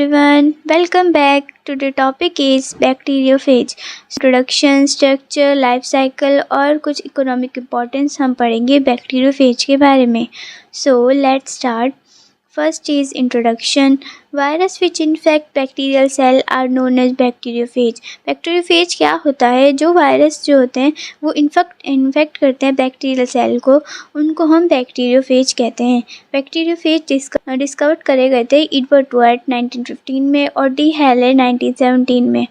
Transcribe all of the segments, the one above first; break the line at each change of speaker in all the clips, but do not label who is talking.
everyone, welcome back. Today topic is bacteriophage. Production, structure, life cycle और कुछ economic importance हम पढ़ेंगे bacteriophage के बारे में. So let's start. First is introduction. Virus which infect bacterial cell are known as bacteriophage. Bacteriophage क्या होता है? जो वायरस जो होते हैं वो इन्फेक्ट करते हैं बैक्टीरियल सेल को, उनको हम बैक्टीरियोफेज कहते हैं. बैक्टीरियोफेज डिस्कवर करे गए थे एडवर्ड टुआर्ट 1915 में और डी हैले 1917 में.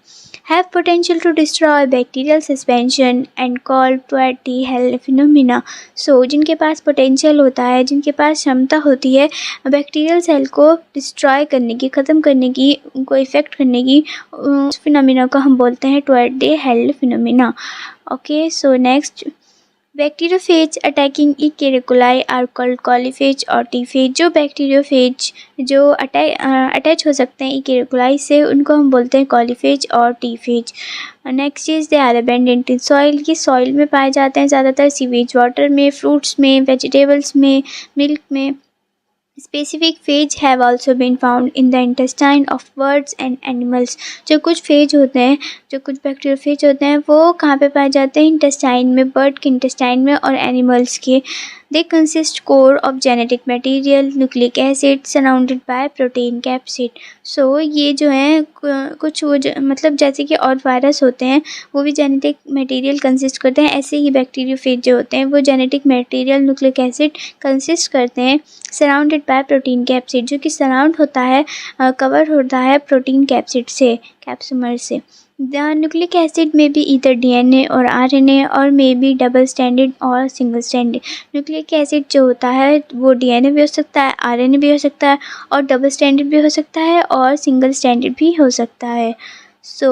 Have potential to destroy bacterial suspension and called Tourette-Hale phenomena. So जिनके पास पोटेंशियल होता है, जिनके पास क्षमता होती है बैक्टीरियल सेल को डिस्ट्रॉय करने की, ख़त्म करने की, उनको इफेक्ट करने की, उस फिनोमिना को हम बोलते हैं Tourette-Hale phenomena. Okay, so next bacteriophage attacking E coli are called coliphage और टीफेज. जो बैक्टीरियोफेज जो अटैच हो सकते हैं ई कैरिकुलाई से, उनको हम बोलते हैं कॉलीफेज और टीफेज. नेक्स्ट चीज़ they are abundant in soil. ये सॉइल में पाए जाते हैं ज़्यादातर, सीवेज वाटर में, फ्रूट्स में, वेजिटेबल्स में, मिल्क में. Specific phage have also been found in the intestine of birds and animals. जो कुछ फेज होते हैं, जो कुछ बैक्टीरियोफेज होते हैं, वो कहाँ पे पाए जाते हैं? इंटेस्टाइन में, बर्ड के इंटेस्टाइन में और एनिमल्स के. They consist core of genetic material, nucleic acid surrounded by protein capsid. So ये जो हैं कुछ वो मतलब जैसे कि और वायरस होते हैं वो भी जेनेटिक मटेरियल कंसिस्ट करते हैं, ऐसे ही बैक्टीरियोफेज जो होते हैं वो genetic material nucleic acid consist करते हैं सराउंडेड बाय प्रोटीन कैप्सिड, जो कि सराउंड होता है, कवर होता है प्रोटीन कैप्सिड से, कैप्सुमर से. The nucleic acid may be either DNA और RNA और may be double stranded और single stranded. न्यूक्लिक एसिड जो होता है वो DNA भी हो सकता है, RNA भी हो सकता है और डबल स्टैंडर्ड भी हो सकता है और सिंगल स्टैंडर्ड भी हो सकता है. So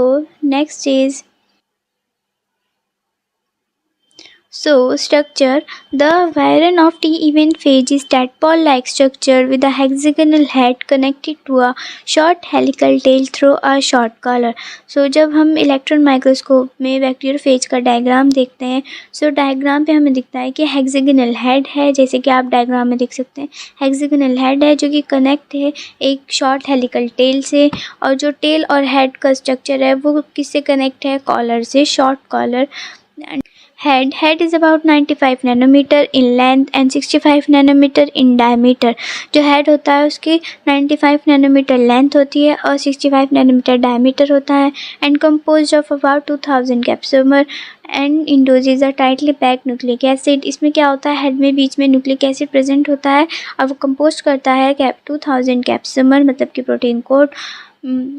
next is structure. The virion of T event phage is tadpole-like structure with a hexagonal head connected to a short helical tail through a short collar. So जब हम इलेक्ट्रॉन माइक्रोस्कोप में bacteriophage का diagram देखते हैं, diagram पे हमें दिखता है कि हेक्सागोनल हेड है, जैसे कि आप डायग्राम में देख सकते हैं. हेक्सागोनल हेड है जो कि कनेक्ट है एक शॉर्ट हेलिकल टेल से, और जो टेल और हेड का स्ट्रक्चर है वो किससे कनेक्ट है? कॉलर से, short collar. Head is about 95 nanometer in length and 65 nanometer in diameter. जो head होता है उसकी 95 nanometer length होती है और 65 nanometer diameter होता है, and composed of about 2000 capsular and induces a tightly packed nucleic acid. इसमें क्या होता है? head में बीच में nucleic acid present होता है और वो composed करता है 2000 capsular मतलब कि protein coat.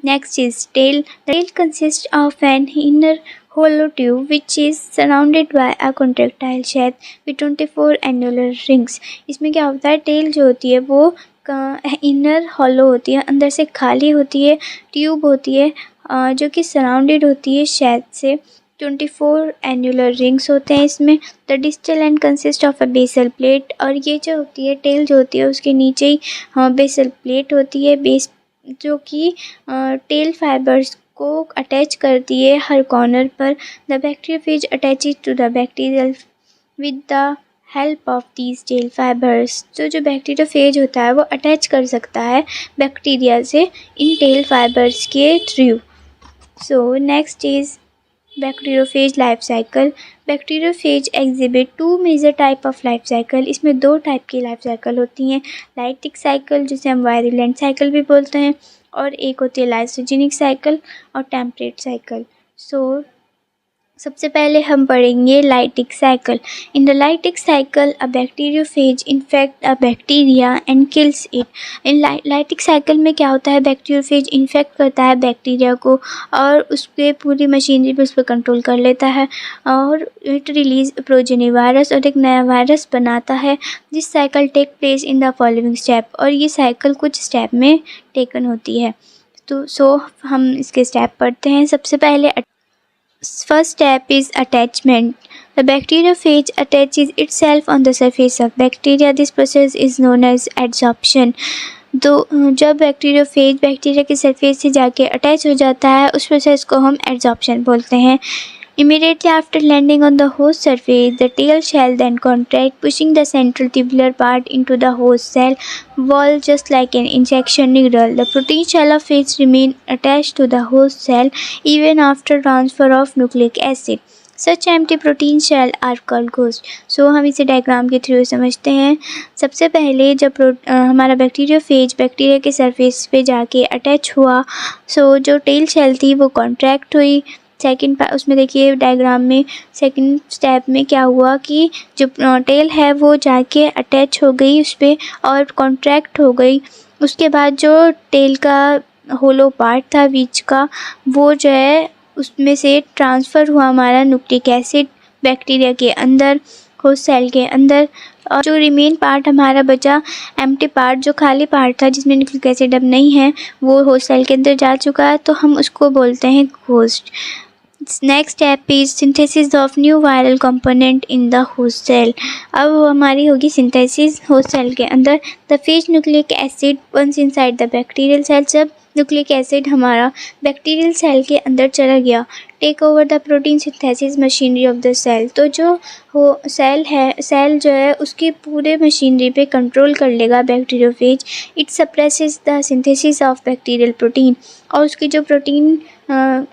Next is tail. Tail consists of an inner hollow tube which is surrounded by a contractile shaft with 24 annular rings. इसमें क्या होता है? टेल जो होती है वो इनर हॉलो होती है, अंदर से खाली होती है, ट्यूब होती है जो कि सराउंडेड होती है शेफ्ट से. 24 एनुलर रिंग्स होते हैं इसमें. The distal end consist of a basal plate. और ये जो होती है टेल जो होती है उसके नीचे ही बेसल प्लेट होती है, बेस जो कि टेल फाइबर्स को अटैच करती है हर कॉर्नर पर. The bacteriophage attaches to the bacterial with the help of these tail fibers. जो बैक्टीरियोफेज होता है वो अटैच कर सकता है बैक्टीरिया से इन टेल फाइबर्स के through. So next is bacteriophage life cycle. Bacteriophage exhibit 2 major type of life cycle. इसमें 2 टाइप की लाइफ साइकिल होती हैं. लाइटिक साइकिल जिसे हम वायरुलेंट साइकिल भी बोलते हैं, और एक होती है लाइसोजेनिक साइकिल और टेम्परेट साइकिल. सो सबसे पहले हम पढ़ेंगे lytic cycle. In the lytic cycle a bacteriophage infect a bacteria and kills it. In lytic cycle में क्या होता है? बैक्टीरियोफेज इन्फेक्ट करता है बैक्टीरिया को और उसके पूरी मशीनरी पर उस पर कंट्रोल कर लेता है, और इट रिलीज प्रोजेनी वायरस और एक नया वायरस बनाता है. This cycle take place in the following step. और ये साइकिल कुछ स्टेप में टेकन होती है. तो हम इसके स्टेप पढ़ते हैं. सबसे पहले first step is attachment. The bacteriophage attaches itself on the surface of bacteria. This process is known as adsorption. तो जब बैक्टीरियोफेज बैक्टीरिया के सरफेस से जाके अटैच हो जाता है उस प्रोसेस को हम एडजॉर्प्शन बोलते हैं. Immediately after landing on the host surface, the tail shall then contract, pushing the central tubular part into the host cell wall just like an injection needle. The protein shell of phage remain attached to the host cell even after transfer of nucleic acid. Such empty protein shell are called ghost. So हम इसे diagram के through समझते हैं. सबसे पहले जब हमारा bacteriophage bacteria के सरफेस पे जाके अटैच हुआ, सो जो टेल शेल थी वो कॉन्ट्रैक्ट हुई. सेकंड उसमें देखिए डायग्राम में सेकंड स्टेप में क्या हुआ कि जो टेल है वो जाके अटैच हो गई उस पर और कॉन्ट्रैक्ट हो गई. उसके बाद जो टेल का होलो पार्ट था बीच का वो जो है उसमें से ट्रांसफ़र हुआ हमारा न्यूक्लिक एसिड बैक्टीरिया के अंदर, होस्ट सेल के अंदर. और जो रिमेन पार्ट हमारा बचा एम्प्टी पार्ट, जो खाली पार्ट था जिसमें न्यूक्लिक एसिड अब नहीं है, वो होस्ट सेल के अंदर जा चुका है, तो हम उसको बोलते हैं ghost. Next step is synthesis of new viral component in the host cell. अब हमारी होगी सिंथेसिस होस्ट सेल के अंदर. The phage nucleic acid once inside the bacterial cell. जब न्यूक्लिक एसिड हमारा बैक्टीरियल सेल के अंदर चला गया, take over the protein synthesis machinery of the cell. तो जो हो सेल जो है उसकी पूरे मशीनरी पे कंट्रोल कर लेगा bacteriophage. It suppresses the synthesis of bacterial protein. और उसकी जो प्रोटीन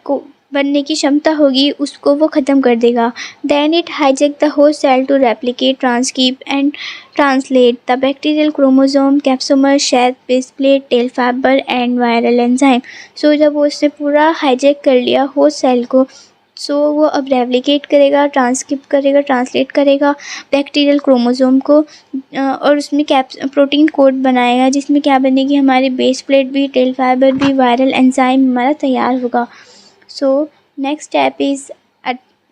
को बनने की क्षमता होगी उसको वो ख़त्म कर देगा. Then it hijack the host cell to replicate, transcript and translate the bacterial chromosome, capsomere, shell, base plate, tail fibre and viral enzyme. So जब वो उसने पूरा हाईजैक कर लिया होस्ट सेल को, सो वो अब रेप्लिकेट करेगा, ट्रांसक्रिप्ट करेगा, ट्रांसलेट करेगा बैक्टीरियल क्रोमोसोम को और उसमें प्रोटीन कोड बनाएगा जिसमें क्या बनेगी, हमारी बेस प्लेट भी, टेल फाइबर भी, वायरल एंजाइम हमारा तैयार होगा. So next step is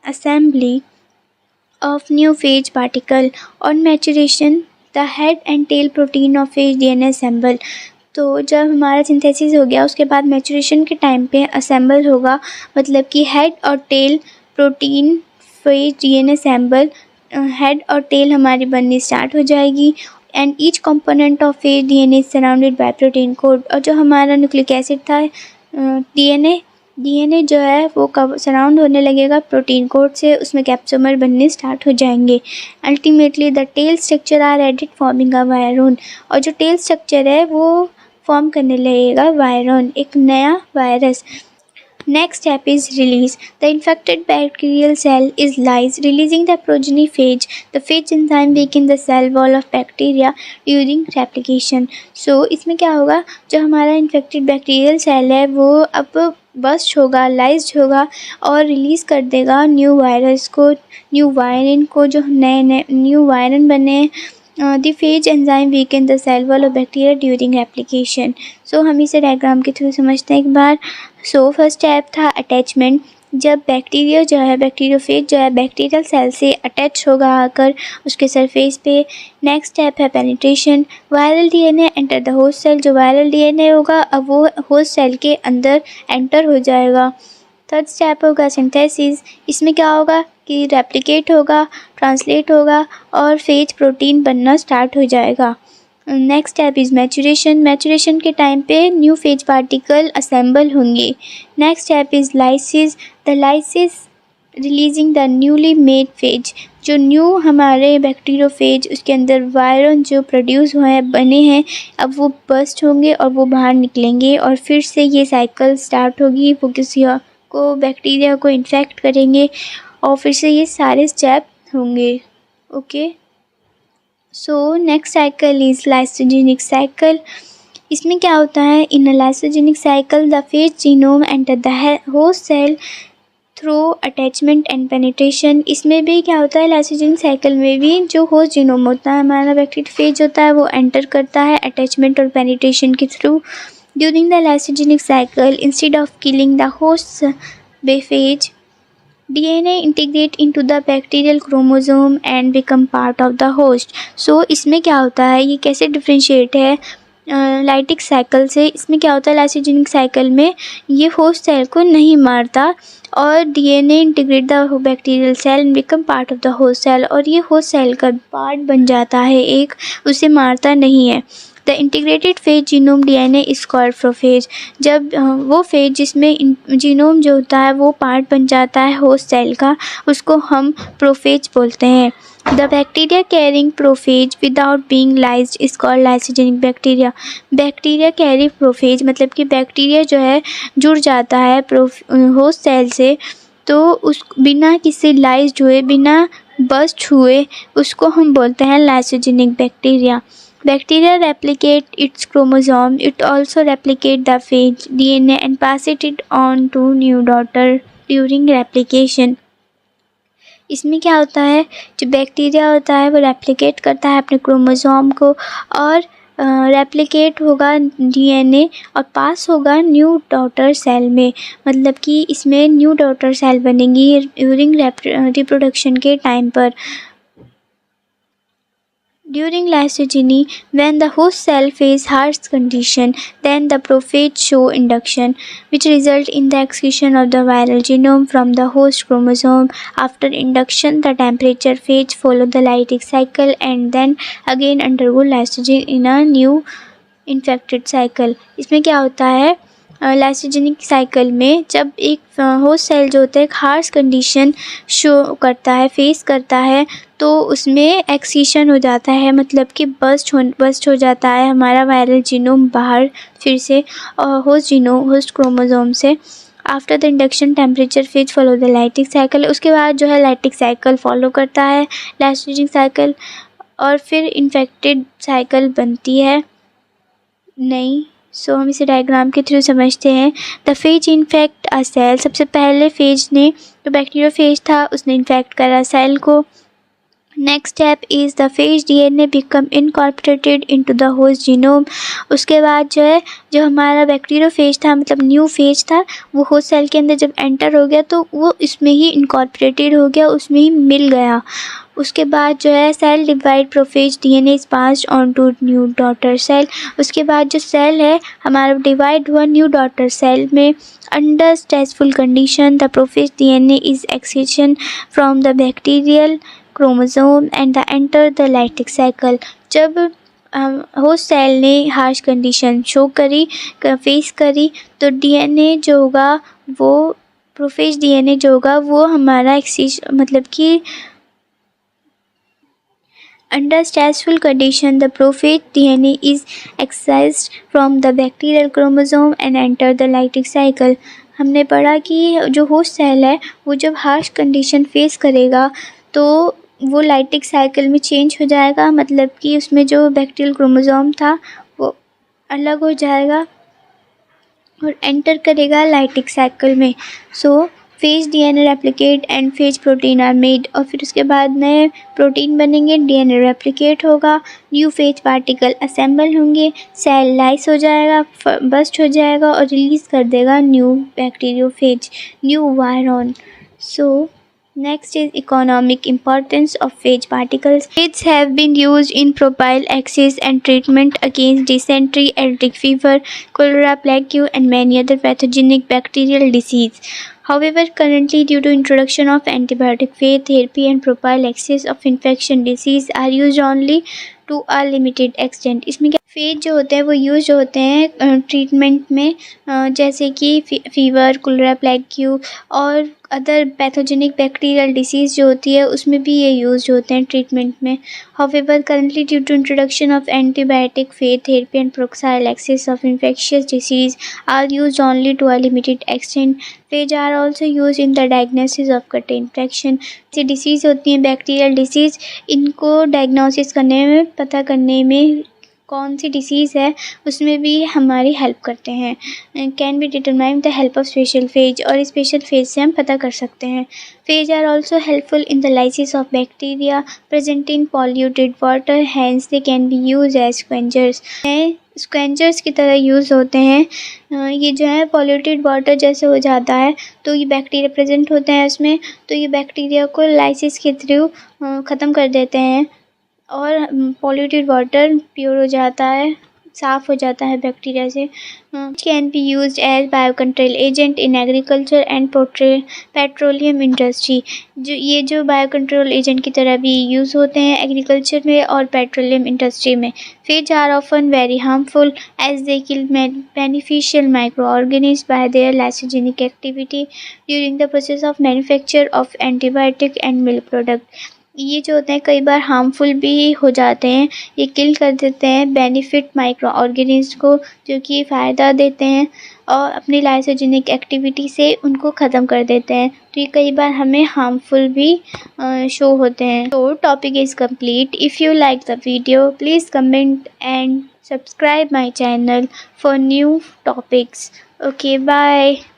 assembly of new phage particle. On maturation, the head and tail protein of phage DNA assemble. तो जब हमारा सिंथेसिस हो गया उसके बाद मैचुरेशन के टाइम पे असेंबल होगा, मतलब कि हेड और tail protein phage DNA assemble, head और टेल हमारी बननी स्टार्ट हो जाएगी. And each component of phage DNA is surrounded by protein coat. और जो हमारा न्यूक्लिक एसिड था DNA जो है वो कब सराउंड होने लगेगा प्रोटीन कोड से, उसमें कैप्सोमर बनने स्टार्ट हो जाएंगे. Ultimately the tail structure are added forming a virion. और जो टेल स्ट्रक्चर है वो फॉर्म करने लगेगा वायरन, एक नया virus. Next step is release. The infected bacterial cell is lyse, releasing the progeny phage. The phage enzyme weaken the cell wall of bacteria during replication. So इसमें क्या होगा, जो हमारा इन्फेक्टेड बैक्टीरियल सेल है वो अब बस्ट होगा, लाइज्ड होगा और रिलीज़ कर देगा न्यू वायरस को, न्यू वायरन को, जो नए न्यू वायरन बने. The phage enzyme weaken the cell wall of bacteria during replication. So हम इसे डायग्राम के थ्रू समझते हैं एक बार. सो फर्स्ट स्टेप था अटैचमेंट. जब बैक्टीरिया जो है बैक्टीरियोफेज जो है बैक्टीरियल सेल से अटैच होगा आकर उसके सरफेस पे. नेक्स्ट स्टेप है penetration. Viral DNA enter the host cell. जो वायरल DNA होगा अब वो होस्ट सेल के अंदर एंटर हो जाएगा. थर्ड स्टेप होगा सिंथेसिस. इसमें क्या होगा कि रेप्लिकेट होगा, ट्रांसलेट होगा और फेज प्रोटीन बनना स्टार्ट हो जाएगा. Next step is maturation. Maturation के टाइम पे न्यू फेज पार्टिकल असेंबल होंगे. Next step is lysis. The lysis releasing the newly made phase. जो न्यू हमारे बैक्टीरियोफेज उसके अंदर वायरन जो प्रोड्यूस हुए हैं, बने हैं, अब वो बस्ट होंगे और वो बाहर निकलेंगे और फिर से ये साइकिल स्टार्ट होगी. वो किसी को बैक्टीरिया को इन्फेक्ट करेंगे और फिर से ये सारे स्टेप होंगे. Okay, so next cycle is lysogenic cycle. इसमें क्या होता है, in lysogenic cycle the phage genome enter the host cell through attachment and penetration. इसमें भी क्या होता है, लाइसोजेनिक साइकिल में भी जो होस्ट जीनोम होता है हमारा बैक्टीरियोफेज होता है वो एंटर करता है अटैचमेंट और पेनिट्रेशन के through. During the lysogenic cycle instead of killing the host phage, DNA integrate into the bacterial chromosome and become part of the host. So इसमें क्या होता है, ये कैसे डिफ्रेंशिएट है, लाइटिक साइकिल से। इसमें क्या होता है, लाइसोजेनिक साइकिल में ये होस्ट सेल को नहीं मारता और DNA integrate the bacterial cell and become part of the host cell, और ये होस्ट सेल का पार्ट बन जाता है एक, उसे मारता नहीं है। The integrated phase genome DNA is called prophase. जब वो फेज जिसमें जीनोम जो होता है वो पार्ट बन जाता है होस्ट सेल का, उसको हम प्रोफेज बोलते हैं। The bacteria carrying prophage without being lysed is called lysogenic bacteria. Bacteria carry prophage मतलब कि बैक्टीरिया जो है जुड़ जाता है होस्ट सेल से, तो उस बिना किसी लाइज्ड हुए, बिना बस्ट हुए, उसको हम बोलते हैं lysogenic bacteria. Bacteria replicate its chromosome. It also replicate the phage DNA and pass it on to new daughter during replication. इसमें क्या होता है, जो बैक्टीरिया होता है वो रेप्लिकेट करता है अपने क्रोमोसोम को, और रेप्लिकेट होगा डीएनए और पास होगा न्यू डॉटर सेल में। मतलब कि इसमें न्यू डॉटर सेल बनेंगी ड्यूरिंग रिप्रोडक्शन के टाइम पर। During lysogeny, when the host cell face harsh condition, then the prophage show induction, which result in the excretion of the viral genome from the host chromosome. After induction, the temperature phage follow the lytic cycle and then again undergo lysogeny in a new infected cycle. इसमें क्या होता है, lysogenic cycle में जब एक host cell जो होता है एक हार्श कंडीशन शो करता है, फेस करता है, तो उसमें एक्सीशन हो जाता है, मतलब कि बस्ट हो जाता है हमारा वायरल जीनोम बाहर फिर से होस्ट क्रोमोसोम से। After the induction temperature phase follow the lytic cycle. उसके बाद जो है लाइटिक साइकिल फॉलो करता है लाइसोजेनिक साइकिल, और फिर इन्फेक्टेड साइकिल बनती है नहीं। सो हम इसे डायग्राम के थ्रू समझते हैं। The phage infect a cell. सबसे पहले फेज ने, जो बैक्टीरिया फेज था, उसने इन्फेक्ट करा सेल को। Next step is the phase DNA become incorporated into the host genome. उसके बाद जो है, जो हमारा बैक्टीरिया फेज था, मतलब न्यू फेज था, वो होस्ट सेल के अंदर जब एंटर हो गया तो वो इसमें ही इनकॉर्पोरेटेड हो गया, उसमें ही मिल गया। उसके बाद जो है cell divide prophage DNA is passed on to new daughter cell. उसके बाद जो सेल है हमारा डिवाइड हुआ न्यू डॉटर सेल में। Under stressful condition the prophage DNA is excretion from the bacterial chromosome and the enter the lytic cycle. जब host cell ने harsh condition show करी, फेस करी, तो डीएनए जो होगा वो प्रोफेज डीएनए जो होगा वो हमारा मतलब कि under stressful condition the prophage DNA is excised from the bacterial chromosome and enter the lytic cycle। हमने पढ़ा कि जो होस्ट सेल है वो जब हार्श कंडीशन फेस करेगा तो वो लाइटिक साइकिल में चेंज हो जाएगा, मतलब कि उसमें जो बैक्टीरियल क्रोमोसोम था वो अलग हो जाएगा और एंटर करेगा लाइटिक साइकिल में। So phage DNA replicate and phage protein are made, और फिर उसके बाद नए प्रोटीन बनेंगे, डीएनए रेप्लिकेट होगा, न्यू फेज पार्टिकल असेंबल होंगे, सेल लाइस हो जाएगा, बस्ट हो जाएगा और रिलीज़ कर देगा new bacteriophage, new virion. So next is economic importance of phage particles. Phages have been used in prophylaxis and treatment against dysentery, Ehrlich fever, cholera, plague, and many other pathogenic bacterial disease. However, currently due to introduction of antibiotic phage therapy and prophylaxis of infection disease are used only to a limited extent. इसमें क्या phase जो होते हैं वो use होते हैं treatment में, जैसे कि फीवर, कोलेरा, प्लेग और अदर पैथोजेनिक बैक्टीरियल डिसीज़ जो होती है उसमें भी ये यूज होते हैं ट्रीटमेंट में। However, currently due to introduction of antibiotic phage therapy and prophylaxis of infectious disease are used only to a limited extent. Phage are also used in the diagnosis of gut infection. ये disease होती हैं bacterial disease, इनको diagnosis करने में, पता करने में कौन सी डिसीज़ है उसमें भी हमारी हेल्प करते हैं। Can be determine the help of special phage, और स्पेशल फेज से हम पता कर सकते हैं। Phage are also helpful in the lysis of bacteria present in polluted water, hence they can be use as scavengers. Scavengers की तरह use होते हैं। ये जो है पॉल्यूटेड वाटर जैसे हो जाता है तो ये बैक्टीरिया प्रेजेंट होते हैं उसमें, तो ये बैक्टीरिया को लाइसिस के थ्रू ख़त्म कर देते हैं और पॉल्यूटेड वाटर प्योर हो जाता है, साफ़ हो जाता है बैक्टीरिया से। Can be used as bio control agent in agriculture and petroleum industry. जो बायो कंट्रोल एजेंट की तरह भी यूज़ होते हैं एग्रीकल्चर में और पेट्रोलियम इंडस्ट्री में। Fish are often very harmful as they kill beneficial microorganisms by their lysogenic activity during the process of manufacture of antibiotic and milk product। ये जो होते हैं कई बार हार्मफुल भी हो जाते हैं, ये किल कर देते हैं बेनिफिट माइक्रो ऑर्गेनिज्म को जो कि फ़ायदा देते हैं और अपनी लाइसोजेनिक एक्टिविटी से उनको ख़त्म कर देते हैं, तो ये कई बार हमें हार्मफुल भी शो होते हैं। तो topic is complete. If you like the video please comment and subscribe my channel for new topics. Okay, bye.